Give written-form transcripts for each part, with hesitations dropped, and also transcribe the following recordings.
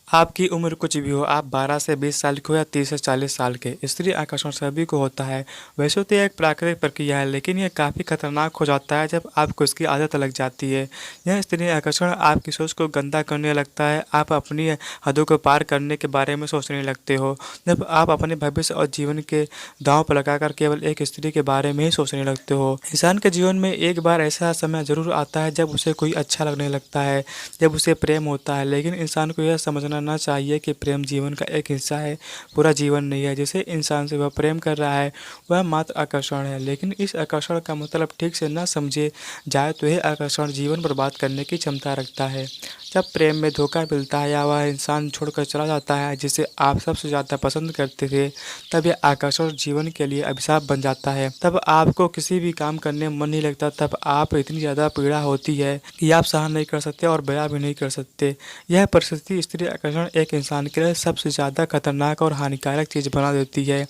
आपकी उम्र कुछ भी हो, आप 12 से 20 साल के हो या 30 से 40 साल के, स्त्री आकर्षण सभी को होता है। वैसे तो ये एक प्राकृतिक प्रक्रिया है, लेकिन ये काफ़ी खतरनाक हो जाता है जब आपको इसकी आदत लग जाती है। यह स्त्री आकर्षण आपकी सोच को गंदा करने लगता है, आप अपनी हदों को पार करने के बारे में सोचने लगते हो। जब आप अपने भविष्य और जीवन के दांव पर लगाकर केवल एक स्त्री के बारे में ही सोचने लगते हो। इंसान के जीवन में एक बार ऐसा समय ज़रूर आता है जब उसे कोई अच्छा लगने लगता है, जब उसे प्रेम होता है, लेकिन इंसान को यह समझना ना चाहिए कि प्रेम जीवन का एक हिस्सा है, पूरा जीवन नहीं है। जिसे इंसान से वह प्रेम कर रहा है वह मात्र आकर्षण है, लेकिन इस आकर्षण का मतलब ठीक से न समझे जाए तो यह आकर्षण जीवन बर्बाद करने की क्षमता रखता है। जब प्रेम में धोखा मिलता है या वह इंसान छोड़कर चला जाता है जिसे आप सबसे ज़्यादा पसंद करते थे, तब यह आकर्षण जीवन के लिए अभिशाप बन जाता है। तब आपको किसी भी काम करने में मन नहीं लगता, तब आप इतनी ज़्यादा पीड़ा होती है कि आप सहन नहीं कर सकते और बयां भी नहीं कर सकते। यह परिस्थिति स्त्री आकर्षण एक इंसान के लिए सबसे ज़्यादा खतरनाक और हानिकारक चीज़ बना देती है।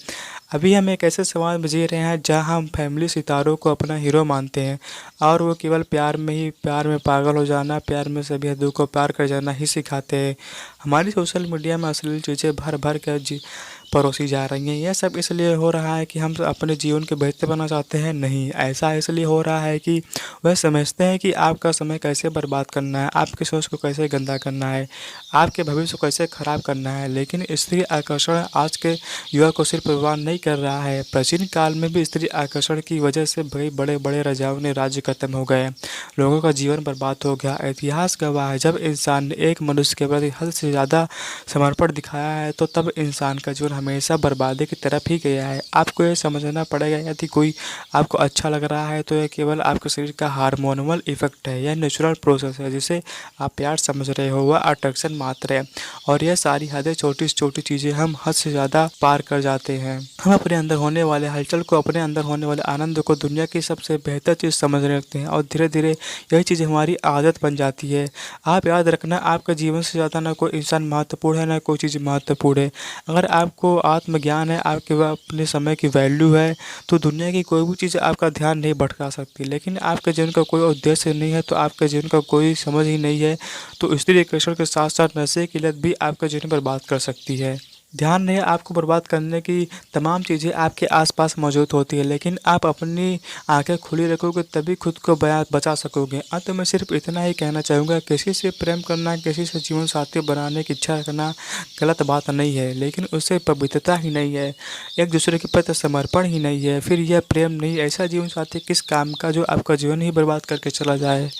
अभी हम एक ऐसे समाज में जी रहे हैं जहाँ हम फैमिली सितारों को अपना हीरो मानते हैं और वो केवल प्यार में पागल हो जाना, प्यार में सभी हदों को पार कर जाना ही सिखाते हैं। हमारी सोशल मीडिया में अश्लील चीज़ें भर भर कर परोसी जा रही हैं। यह सब इसलिए हो रहा है कि हम अपने जीवन को बेहतर बनाना चाहते हैं? नहीं, ऐसा इसलिए हो रहा है कि वह समझते हैं कि आपका समय कैसे बर्बाद करना है, आपकी सोच को कैसे गंदा करना है, आपके भविष्य को कैसे खराब करना है। लेकिन स्त्री आकर्षण आज के युवा को सिर्फ बर्बाद नहीं कर रहा है। प्राचीन काल में भी स्त्री आकर्षण की वजह से कई बड़े बड़े राजाओं ने राज्य खत्म हो गए, लोगों का जीवन बर्बाद हो गया। इतिहास गवाह है, जब इंसान ने एक मनुष्य के प्रति हद से ज़्यादा समर्पण दिखाया है तो तब इंसान का जीवन हमेशा बर्बादी की तरफ ही गया है। आपको ये समझना पड़ेगा, यदि कोई आपको अच्छा लग रहा है तो यह केवल आपके शरीर का हार्मोनल इफेक्ट है, यह नेचुरल प्रोसेस है जिसे आप प्यार समझ रहे हो, वह अट्रैक्शन मात्र है। और यह सारी हदें, छोटी से छोटी चीज़ें हम हद से ज़्यादा पार कर जाते हैं। हम अपने अंदर होने वाले हलचल को, अपने अंदर होने वाले आनंद को दुनिया की सबसे बेहतर चीज़ समझने लगते हैं और धीरे धीरे यही चीज़ हमारी आदत बन जाती है। आप याद रखना, आपके जीवन से ज़्यादा ना कोई इंसान महत्वपूर्ण है, ना कोई चीज़ महत्वपूर्ण है। अगर आपको आत्मज्ञान है, आपके अपने समय की वैल्यू है, तो दुनिया की कोई भी चीज़ आपका ध्यान नहीं भटका सकती। लेकिन आपके जीवन का कोई उद्देश्य नहीं है, तो आपके जीवन का कोई समझ ही नहीं है, तो स्त्री आकर्षण के साथ साथ नशे की लत भी आपका जीवन बर्बाद कर सकती है। ध्यान रहे, आपको बर्बाद करने की तमाम चीज़ें आपके आसपास मौजूद होती है, लेकिन आप अपनी आंखें खुली रखोगे तभी खुद को बचा सकोगे। अंत में सिर्फ इतना ही कहना चाहूँगा, किसी से प्रेम करना, किसी से जीवन साथी बनाने की इच्छा रखना गलत बात नहीं है, लेकिन उससे पवित्रता ही नहीं है, एक दूसरे के प्रति समर्पण ही नहीं है, फिर यह प्रेम नहीं। ऐसा जीवन साथी किस काम का जो आपका जीवन ही बर्बाद करके चला जाए।